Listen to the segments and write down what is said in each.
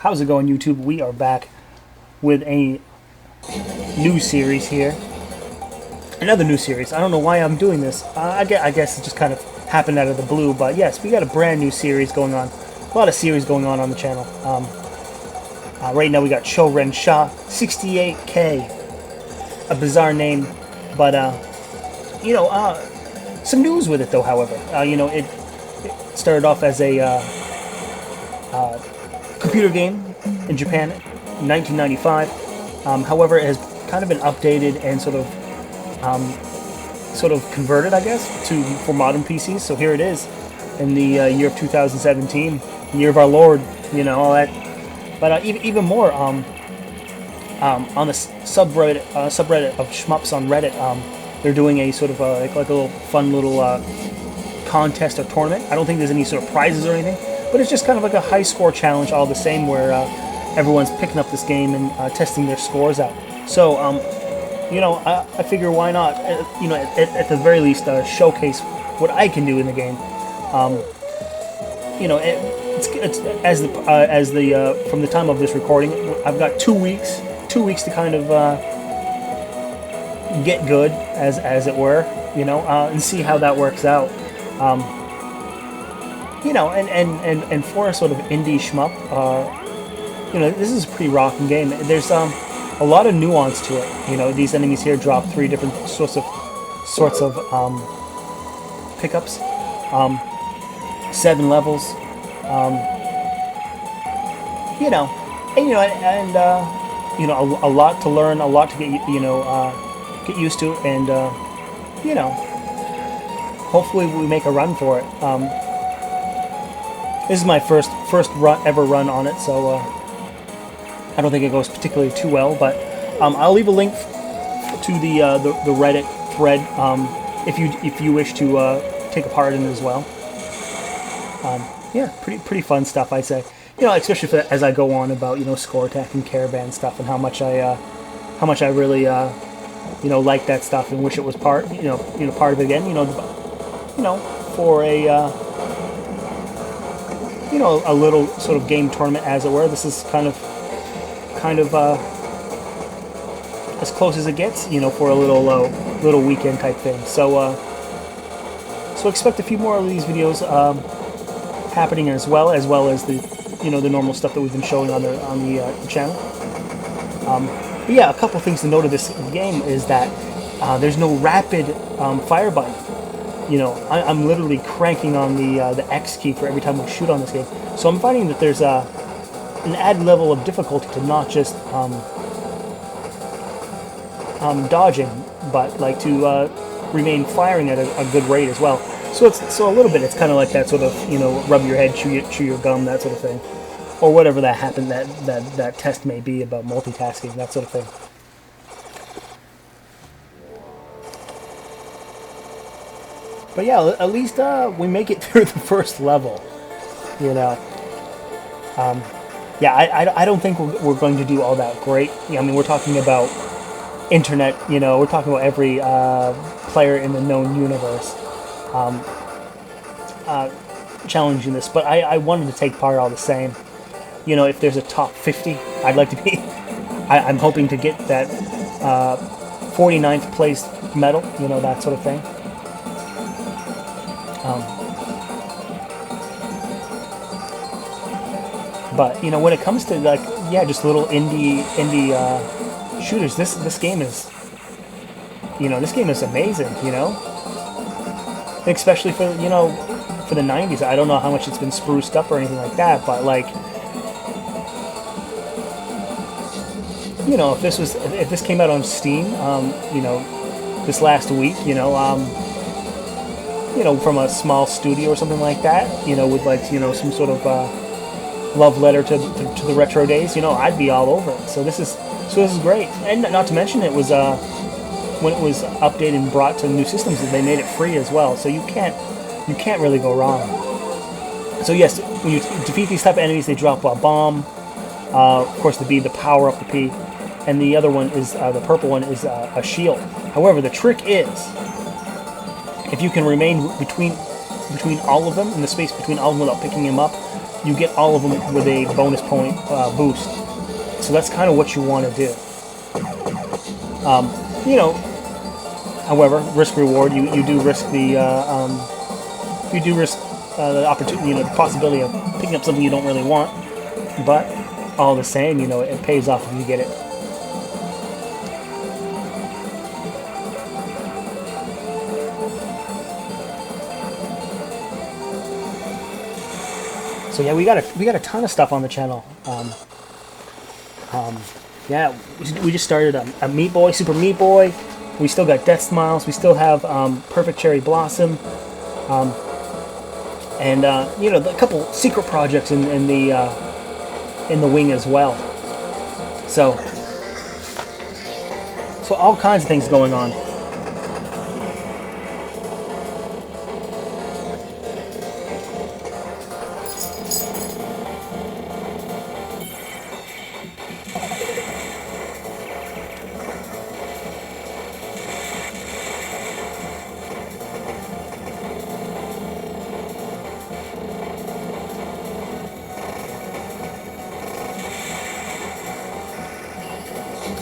How's it going, YouTube? We are back with a new series here. Another new series. I don't know why I'm doing this. I guess it just kind of happened out of the blue. But yes, we got a brand new series going on. A lot of series going on the channel. Right now we got Cho Ren Sha 68k. A bizarre name, but some news with it though. However, it started off as a computer game in Japan in 1995. However, it has kind of been updated and sort of converted, I guess, for modern PCs. So here it is in the year of 2017, year of our Lord, all that. But even more, on the subreddit of Shmups on Reddit, they're doing a sort of like a little fun little contest or tournament. I don't think there's any sort of prizes or anything, but it's just kind of like a high score challenge all the same, where everyone's picking up this game and testing their scores out. So, I figure why not, at the very least, showcase what I can do in the game. It's from the time of this recording, I've got 2 weeks to kind of get good, as it were, and see how that works out. And for a sort of indie shmup, this is a pretty rocking game. There's a lot of nuance to it. These enemies here drop 3 different sorts of pickups, 7 levels, a lot to learn, a lot to get get used to, and hopefully we make a run for it. This is my first ever run on it, so I don't think it goes particularly too well. But I'll leave a link to the Reddit thread if you wish to take a part in it as well. Yeah, pretty fun stuff, I say. Especially as I go on about score attack and caravan stuff, and how much I really like that stuff and wish it was part of it again. For a little sort of game tournament, as it were. This is kind of as close as it gets, for a little weekend type thing. So expect a few more of these videos happening as well as the the normal stuff that we've been showing on the channel. But yeah, a couple things to note of this game is that there's no rapid fire button. I'm literally cranking on the X key for every time we shoot on this game. So I'm finding that there's an added level of difficulty to not just dodging, but like to remain firing at a good rate as well. So a little bit, it's kind of like that sort of rub your head, chew your gum, that sort of thing, or whatever that test may be about multitasking, that sort of thing. But yeah, at least we make it through the first level, Yeah, I don't think we're going to do all that great. I mean, we're talking about internet, we're talking about every player in the known universe challenging this. But I wanted to take part all the same. If there's a top 50, I'd like to be. I'm hoping to get that 49th place medal, that sort of thing. But when it comes to just little indie shooters, this game is amazing. Especially for for the 90s. I don't know how much it's been spruced up or anything like that, but if this came out on Steam, this last week, from a small studio or something like that, with some sort of love letter to the retro days, I'd be all over it. So this is great, and not to mention it was when it was updated and brought to new systems, they made it free as well. So you can't really go wrong. So yes, when you defeat these type of enemies, they drop a bomb. Of course, the B, the power up the P, and the other one is the purple one is a shield. However, the trick is, if you can remain between all of them, in the space between all of them without picking them up, you get all of them with a bonus point boost. So that's kind of what you want to do. You know, however, risk reward. You do risk the the opportunity, you know, the possibility of picking up something you don't really want. But all the same, you know, it pays off if you get it. So yeah, we got a ton of stuff on the channel. Yeah, we just started a Meat Boy, Super Meat Boy. We still got Death Smiles. We still have Perfect Cherry Blossom, and you know, a couple secret projects in the wing as well. So all kinds of things going on.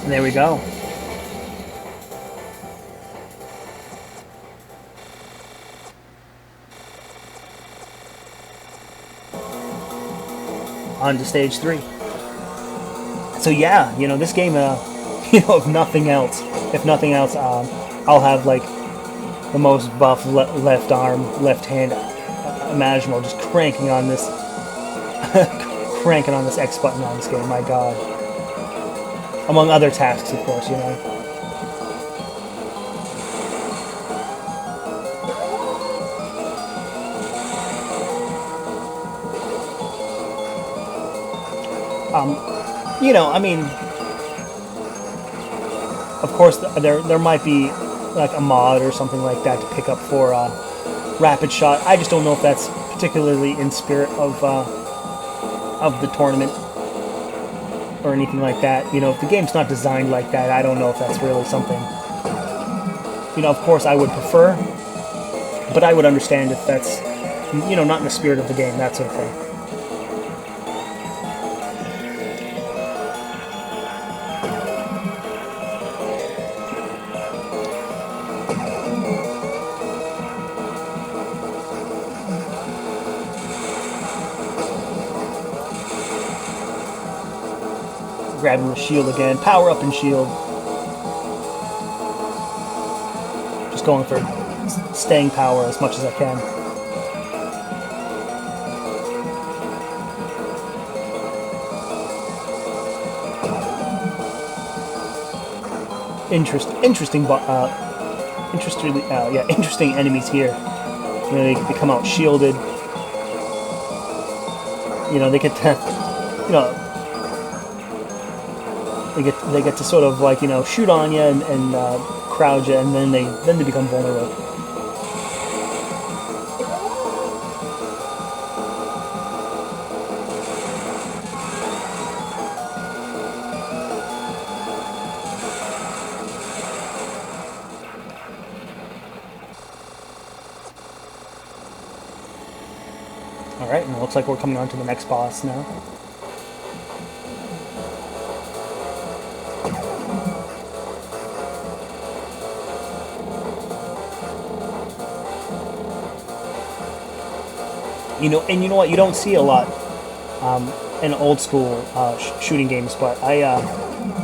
And there we go. On to stage 3. So yeah, you know, this game, you know, if nothing else, I'll have like the most buff left arm, left hand imaginable, just cranking on this, cranking on this X button on this game. My God. Among other tasks, of course, you know. You know, I mean, of course, there might be like a mod or something like that to pick up for Rapid Shot. I just don't know if that's particularly in spirit of the tournament or anything like that. You know, if the game's not designed like that, I don't know if that's really something. You know, of course, I would prefer, but I would understand if that's, you know, not in the spirit of the game, that sort of thing. Grabbing the shield again, power up and shield. Just going for staying power as much as I can. Interesting enemies here. You know, they come out shielded. You know, they get to, you know, they get to sort of like, you know, shoot on you and crowd you, and then they become vulnerable. All right, and it looks like we're coming on to the next boss now. You know, and you know what? You don't see a lot in old school shooting games, but I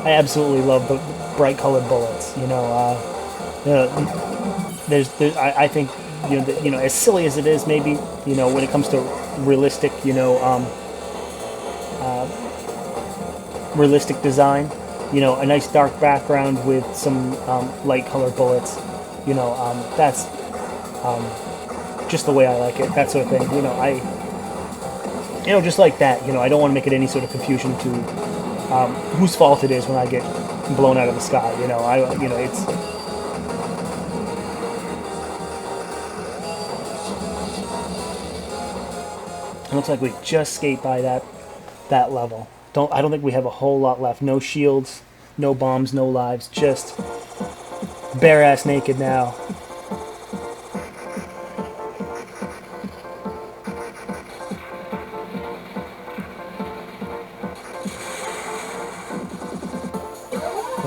absolutely love the bright colored bullets. You know, I think, you know, as silly as it is, maybe, you know, when it comes to realistic, you know, realistic design, you know, a nice dark background with some light colored bullets, you know, that's just the way I like it, that sort of thing. You know, just like that. You know, I don't want to make it any sort of confusion to whose fault it is when I get blown out of the sky. You know, it's. It looks like we just skate by that level. I don't think we have a whole lot left. No shields, no bombs, no lives. Just bare ass naked now.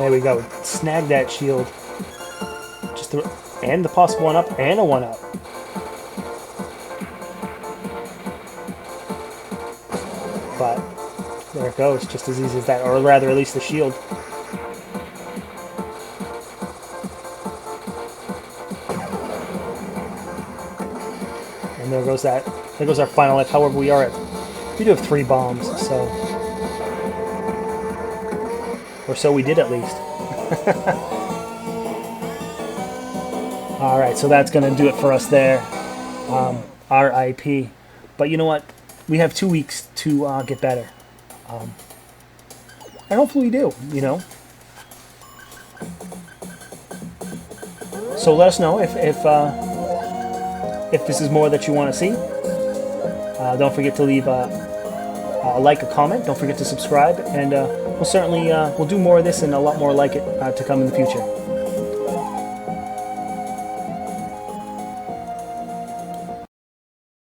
There we go. Snag that shield. Just and the possible 1-up and a 1-up. But there it goes, just as easy as that, or rather, at least the shield. And there goes that. There goes our final life. However, we do have 3 bombs, so, or so we did at least. All right, so that's gonna do it for us there. RIP. But you know what? We have 2 weeks to get better. And hopefully we do, you know. So let us know if this is more that you want to see. Don't forget to leave a like, a comment. Don't forget to subscribe, and we'll certainly we'll do more of this and a lot more like it to come in the future.